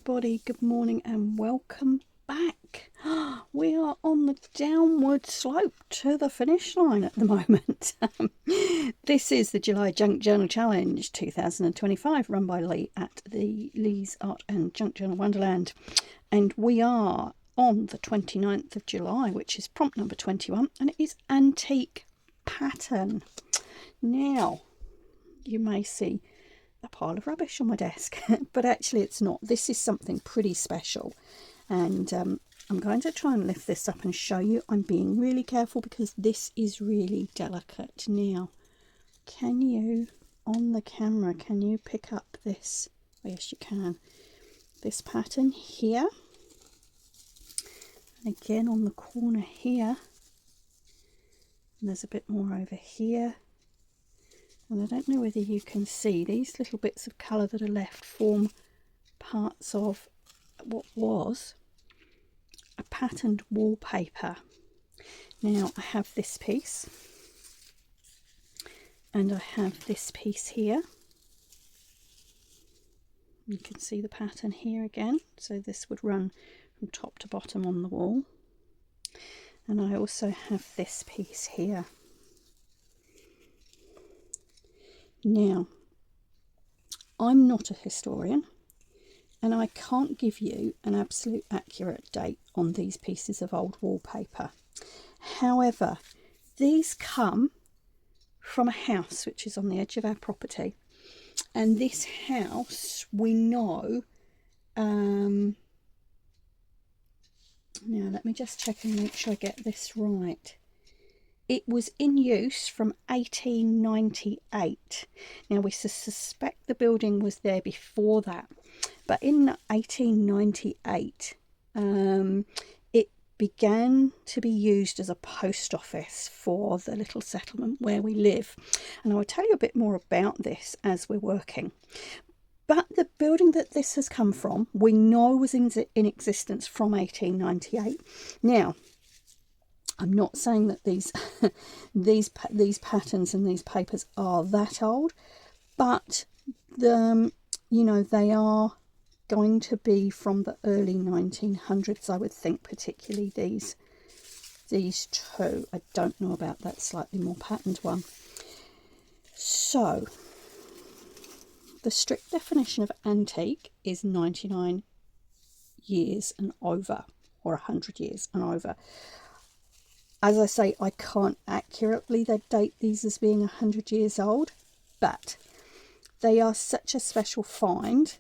everybody, good morning and welcome back. We are on the downward slope to the finish line at the moment. This is the July Junk Journal Challenge 2025 run by Leigh at the Leigh's Art and Junk Journal Wonderland, and we are on the 29th of July, which is prompt number 21, and it is antique pattern. Now you may see a pile of rubbish on my desk, but actually it's not. This is something pretty special, and I'm going to try and lift this up and show you. I'm being really careful because this is really delicate. Now, can you, on the camera, can you pick up this? Oh, yes, you can. This pattern here, and again on the corner here, and there's a bit more over here. And I don't know whether you can see these little bits of colour that are left form parts of what was a patterned wallpaper. Now I have this piece and I have this piece here. You can see the pattern here again, so this would run from top to bottom on the wall. And I also have this piece here. Now, I'm not a historian and I can't give you an absolute accurate date on these pieces of old wallpaper. However, these come from a house which is on the edge of our property, and this house we know, now let me just check and make sure I get this right. It was in use from 1898. Now we suspect the building was there before that, but in 1898 it began to be used as a post office for the little settlement where we live, and I will tell you a bit more about this as we're working. But the building that this has come from, we know was in existence from 1898. Now, I'm not saying that these these patterns and these papers are that old, but you know, they are going to be from the early 1900s, I would think, particularly these two. I don't know about that slightly more patterned one. So the strict definition of antique is 99 years and over, or 100 years and over. As I say, I can't accurately date these as being 100 years old, but they are such a special find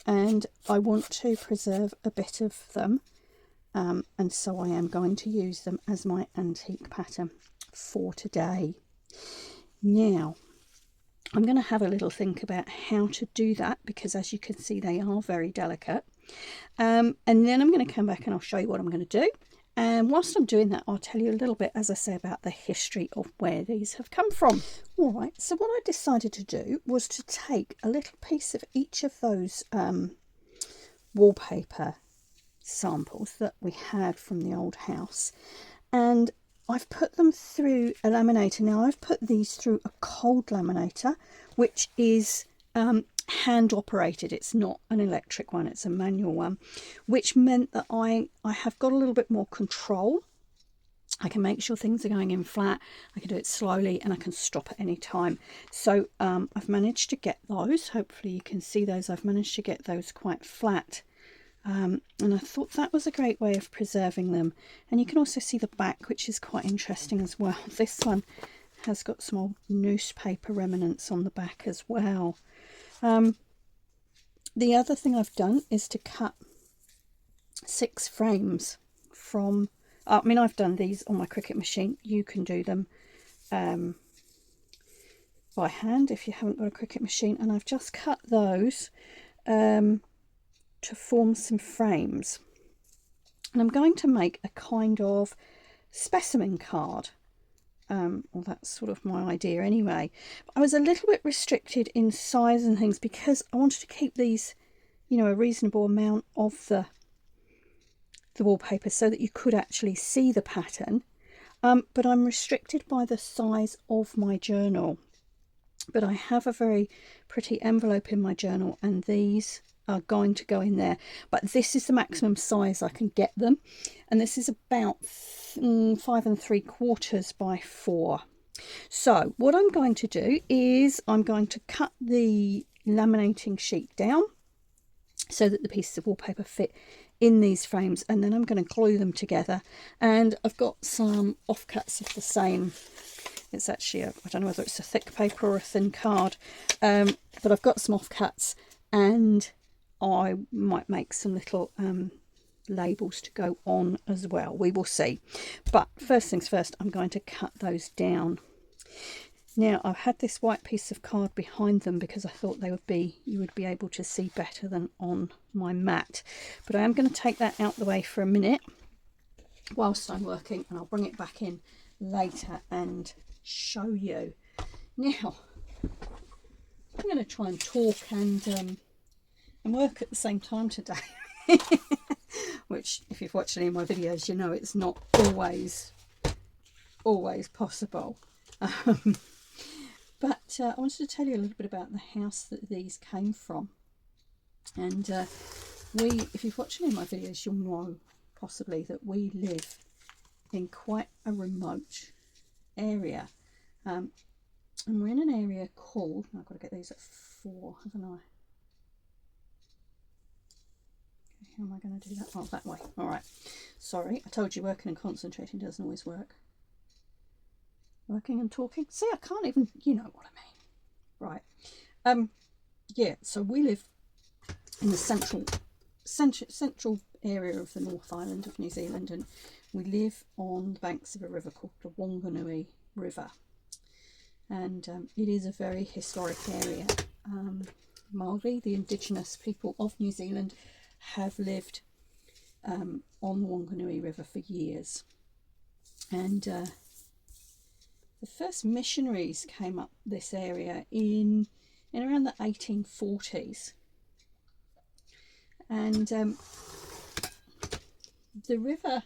and I want to preserve a bit of them, and so I am going to use them as my antique pattern for today. Now, I'm going to have a little think about how to do that, because as you can see they are very delicate, and then I'm going to come back and I'll show you what I'm going to do. And whilst I'm doing that, I'll tell you a little bit, as I say, about the history of where these have come from. All right, so what I decided to do was to take a little piece of each of those wallpaper samples that we had from the old house, and I've put them through a laminator. Now, I've put these through a cold laminator, which is hand operated. It's not an electric one, it's a manual one, which meant that I have got a little bit more control. I can make sure things are going in flat, I can do it slowly, and I can stop at any time. So I've managed to get those, hopefully you can see those, I've managed to get those quite flat, and I thought that was a great way of preserving them. And you can also see the back, which is quite interesting as well. This one has got some old newspaper remnants on the back as well. The other thing I've done is to cut 6 frames from, I mean, I've done these on my Cricut machine. You can do them by hand if you haven't got a Cricut machine, and I've just cut those to form some frames, and I'm going to make a kind of specimen card. Well, that's sort of my idea anyway. I was a little bit restricted in size and things because I wanted to keep these, you know, a reasonable amount of the wallpaper so that you could actually see the pattern, but I'm restricted by the size of my journal. But I have a very pretty envelope in my journal, and these are going to go in there, but this is the maximum size I can get them, and this is about 5 3/4 by 4. So what I'm going to do is I'm going to cut the laminating sheet down so that the pieces of wallpaper fit in these frames, and then I'm going to glue them together. And I've got some offcuts of the same. It's actually I don't know whether it's a thick paper or a thin card, but I've got some offcuts, and I might make some little labels to go on as well. We will see. But first things first, I'm going to cut those down. Now, I've had this white piece of card behind them because I thought you would be able to see better than on my mat. But I am going to take that out the way for a minute whilst I'm working, and I'll bring it back in later and show you. Now, I'm going to try and talk and work at the same time today. Which, if you've watched any of my videos, you know it's not always possible. But I wanted to tell you a little bit about the house that these came from. And if you've watched any of my videos, you'll know possibly that we live in quite a remote area. And we're in an area called, I've got to get these at 4, haven't I? Okay, how am I going to do that? Oh, that way. All right. Sorry, I told you working and concentrating doesn't always work. Working and talking. See, I can't even, you know what I mean. Right. Yeah, so we live in the central area of the North Island of New Zealand, and we live on the banks of a river called the Wanganui River. And it is a very historic area. Māori, the indigenous people of New Zealand, have lived on the Wanganui River for years. And the first missionaries came up this area in around the 1840s. And the river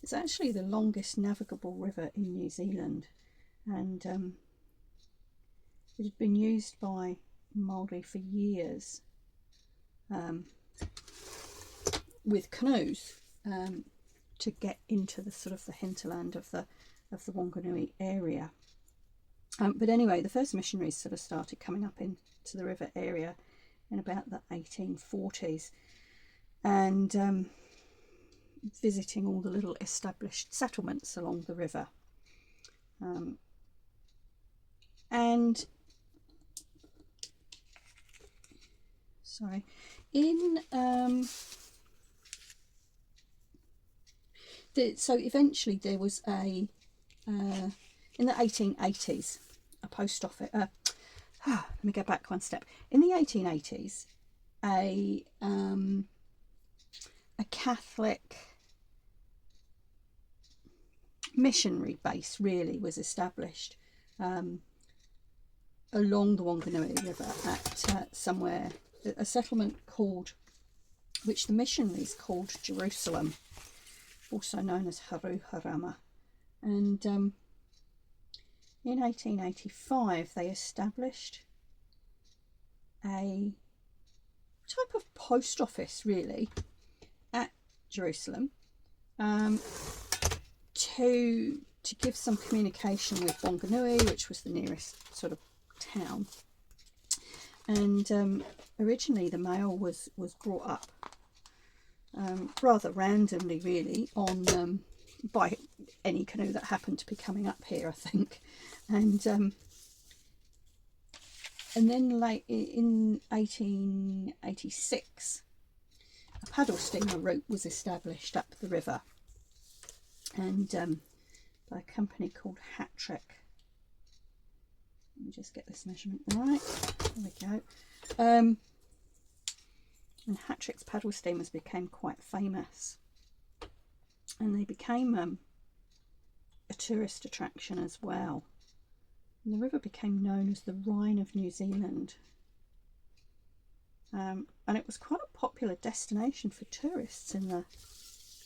is actually the longest navigable river in New Zealand. And it had been used by Māori for years with canoes to get into the sort of the hinterland of the Wanganui area. But anyway, the first missionaries sort of started coming up into the river area in about the 1840s, and visiting all the little established settlements along the river. And sorry, so eventually there was in the 1880s a post office. Let me go back one step. In the 1880s, a Catholic missionary base really was established along the Wanganui River at somewhere, a settlement which the missionaries called Jerusalem, also known as Haruharama. And in 1885 they established a type of post office really at Jerusalem to give some communication with Wanganui, which was the nearest sort of town. And originally the mail was brought up rather randomly really on by any canoe that happened to be coming up here, I think. And then late in 1886 a paddle steamer route was established up the river, and by a company called Hattrick. Let me just get this measurement right. There we go. And Hattrick's paddle steamers became quite famous, and they became a tourist attraction as well. And the river became known as the Rhine of New Zealand. And it was quite a popular destination for tourists in the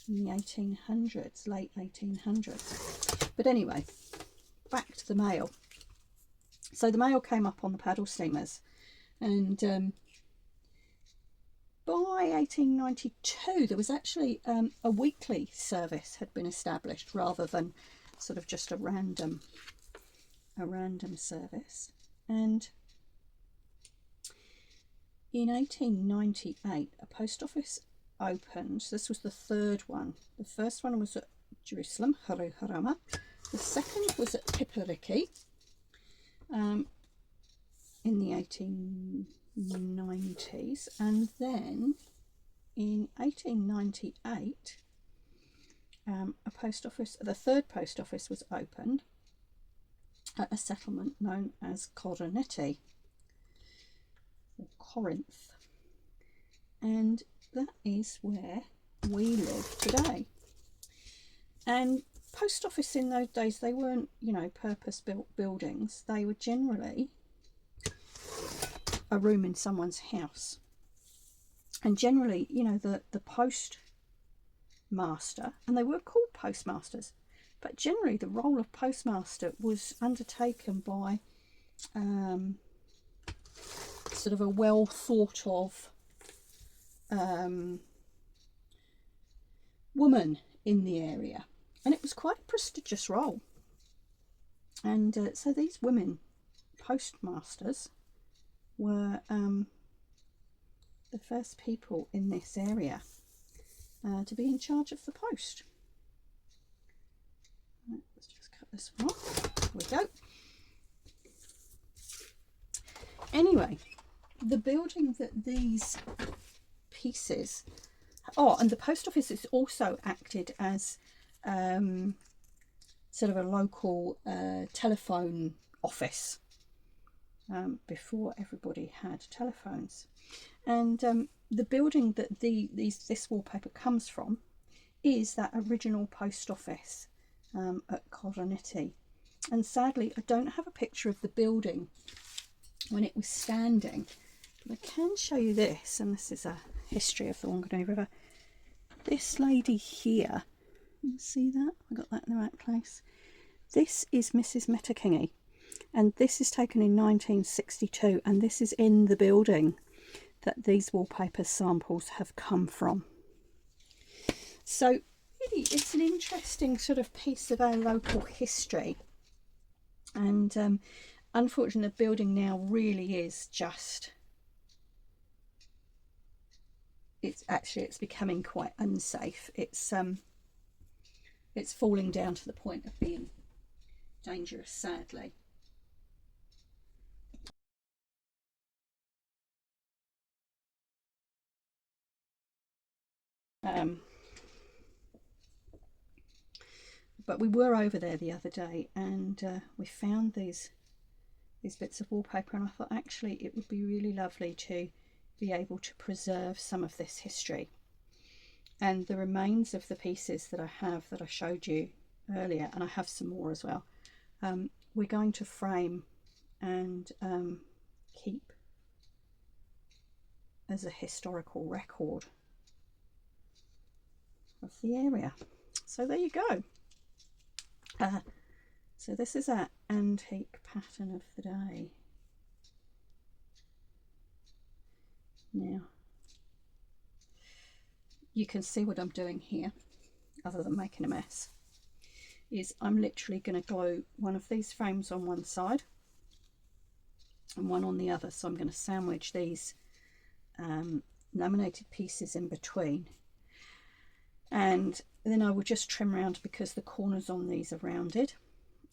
1800s, late 1800s. But anyway, back to the mail. So the mail came up on the paddle steamers, and by 1892 there was actually a weekly service had been established rather than sort of just a random service. And in 1898 a post office opened. This was the third one. The first one was at Jerusalem, Harama. The second was at Pipariki in the 1890s, and then in 1898 a post office, the third post office, was opened at a settlement known as Koronetti, or Corinth, and that is where we live today. And post office in those days, they weren't, you know, purpose-built buildings. They were generally a room in someone's house. And generally, you know, the postmaster, and they were called postmasters, but generally the role of postmaster was undertaken by sort of a well thought of woman in the area, and it was quite a prestigious role. And so these women postmasters were the first people in this area to be in charge of the post. Let's just cut this one off. There we go. Anyway, the building that these pieces, oh, and the post office is also acted as sort of a local telephone office before everybody had telephones. And the building that this wallpaper comes from is that original post office at Koronetti. And sadly, I don't have a picture of the building when it was standing, but I can show you this, and this is a history of the Wanganui River. This lady here, you see that? I got that in the right place. This is Mrs. Metakingy, and this is taken in 1962, and this is in the building that these wallpaper samples have come from. So really, it's an interesting sort of piece of our local history. And unfortunately, the building now really is just, it's becoming quite unsafe. It's falling down to the point of being dangerous, sadly. But we were over there the other day, and we found these bits of wallpaper, and I thought actually it would be really lovely to be able to preserve some of this history. And the remains of the pieces that I have, that I showed you earlier, and I have some more as well, we're going to frame and keep as a historical record of the area. So there you go. So this is our antique pattern of the day. Now you can see what I'm doing here, other than making a mess, is I'm literally going to glue one of these frames on one side and one on the other. So I'm going to sandwich these laminated pieces in between, and then I will just trim around because the corners on these are rounded,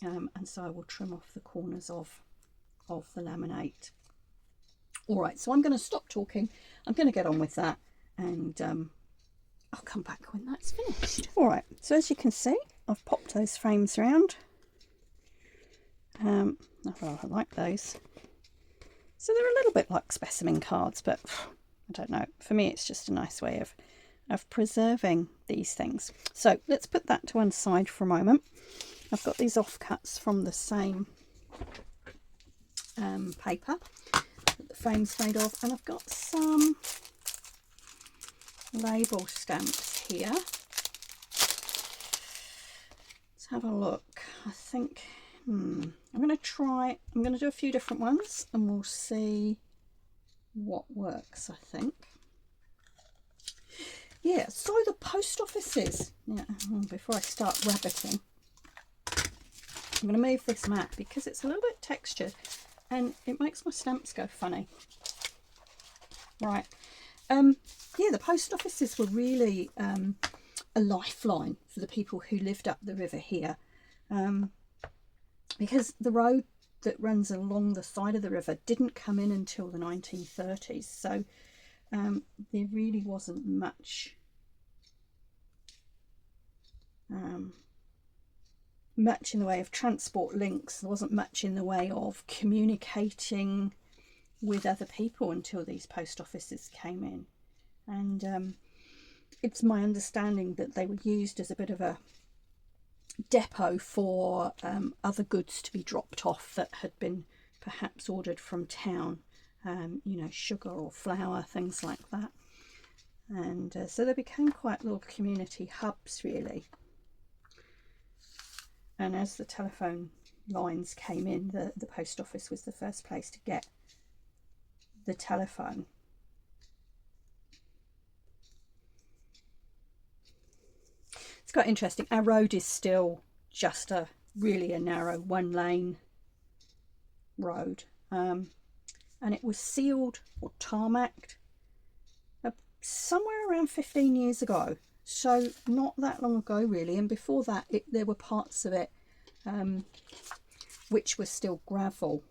and so I will trim off the corners of the laminate. All right, so I'm going to stop talking. I'm going to get on with that, and I'll come back when that's finished. All right, so as you can see, I've popped those frames around. I like those. So they're a little bit like specimen cards, but I don't know. For me, it's just a nice way of preserving these things. So let's put that to one side for a moment. I've got these offcuts from the same paper that the frame's made of, and I've got some label stamps here. Let's have a look. I think I'm going to do a few different ones and we'll see what works, I think. yeah, so the post offices. Yeah, before I start rabbiting, I'm going to move this mat because it's a little bit textured and it makes my stamps go funny. Right. Yeah, the post offices were really a lifeline for the people who lived up the river here, because the road that runs along the side of the river didn't come in until the 1930s, so there really wasn't much much in the way of transport links. There wasn't much in the way of communicating with other people until these post offices came in. And it's my understanding that they were used as a bit of a depot for other goods to be dropped off that had been perhaps ordered from town, you know, sugar or flour, things like that. And so they became quite little community hubs, really. And as the telephone lines came in, the post office was the first place to get the telephone. It's quite interesting. Our road is still just really a narrow one-lane road, and it was sealed or tarmacked somewhere around 15 years ago, so not that long ago really. And before that there were parts of it which were still gravel,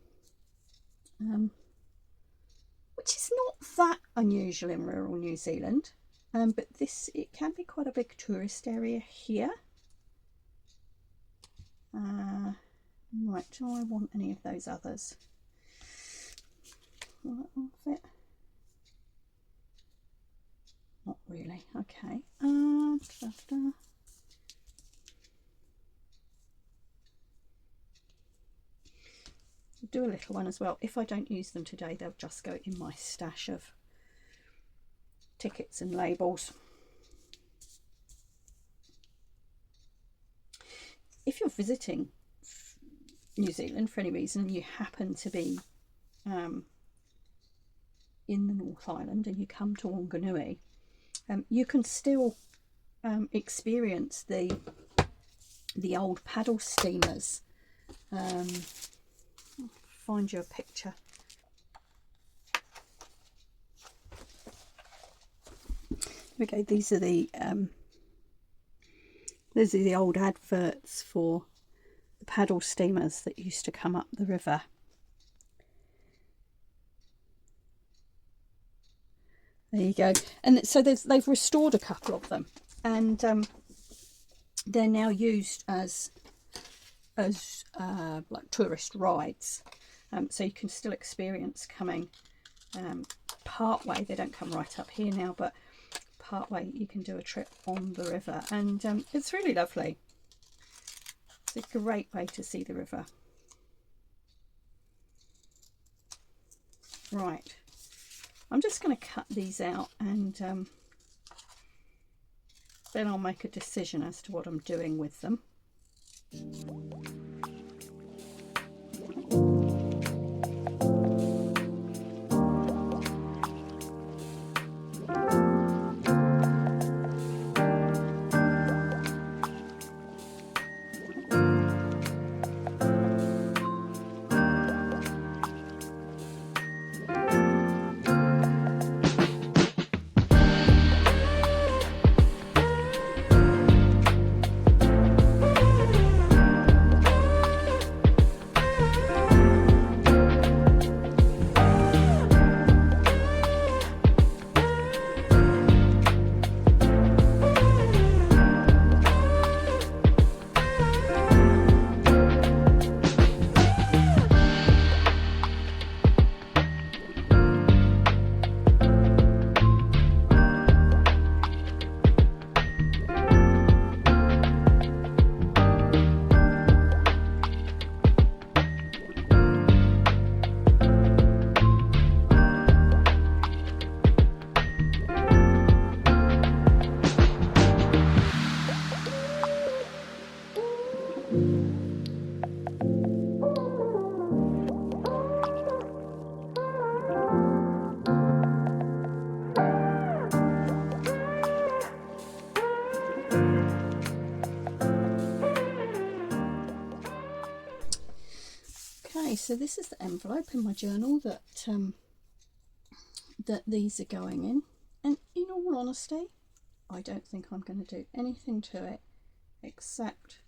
which is not that unusual in rural New Zealand. But it can be quite a big tourist area here. Right, do I want any of those others? Will that all fit? Not really. Okay. I'll do a little one as well. If I don't use them today, they'll just go in my stash of tickets and labels. If you're visiting New Zealand for any reason and you happen to be in the North Island and you come to Wanganui, you can still experience the old paddle steamers. I'll find you a picture. Okay, these are the old adverts for the paddle steamers that used to come up the river. There you go. And so they've restored a couple of them, and they're now used as like tourist rides. So you can still experience coming part way. They don't come right up here now, but part way you can do a trip on the river, and it's really lovely. It's a great way to see the river. Right, I'm just going to cut these out, and then I'll make a decision as to what I'm doing with them. so this is the envelope in my journal that that these are going in, and in all honesty, I don't think I'm going to do anything to it except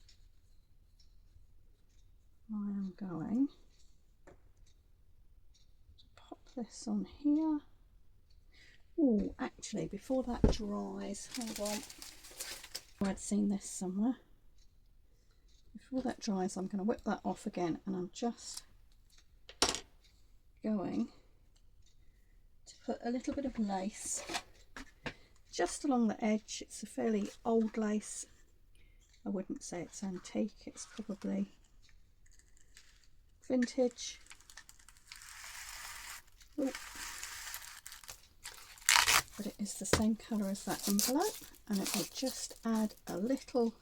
I am going to pop this on here. Oh, actually, before that dries, hold on, I'd seen this somewhere. Before that dries, I'm going to whip that off again, and I'm just going to put a little bit of lace just along the edge. It's a fairly old lace. I wouldn't say it's antique, it's probably vintage. Ooh. But it is the same colour as that envelope, and it will just add a little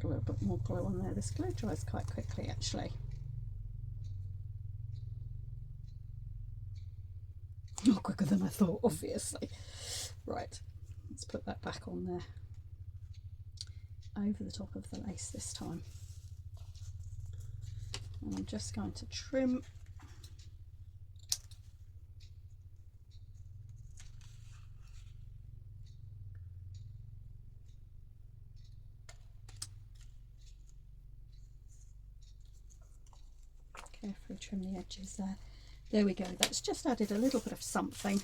put a little bit more glue on there. This glue dries quite quickly actually. Not quicker than I thought, obviously. Right, let's put that back on there, over the top of the lace this time. And I'm just going to trim carefully, trim the edges there. There we go, that's just added a little bit of something.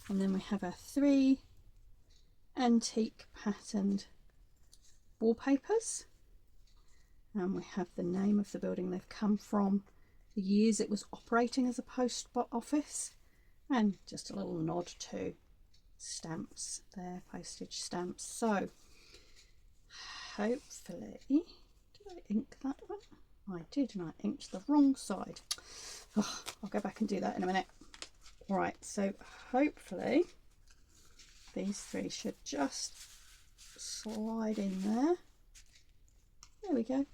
And then we have our 3 antique patterned wallpapers, and we have the name of the building they've come from, the years it was operating as a post office, and just a little nod to stamps there, postage stamps. So hopefully, did I ink that one? I did, and I inked the wrong side. Oh, I'll go back and do that in a minute. Right, so hopefully these 3 should just slide in there. There we go.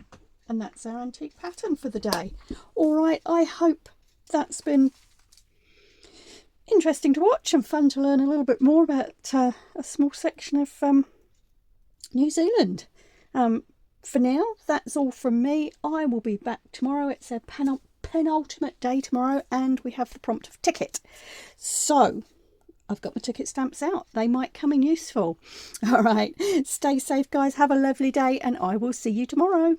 And that's our antique pattern for the day. All right, I hope that's been interesting to watch and fun to learn a little bit more about a small section of New Zealand. For now, that's all from me. I will be back tomorrow. It's a penultimate day tomorrow, and we have the prompt of ticket. So I've got my ticket stamps out. They might come in useful. All right, stay safe guys, have a lovely day, and I will see you tomorrow.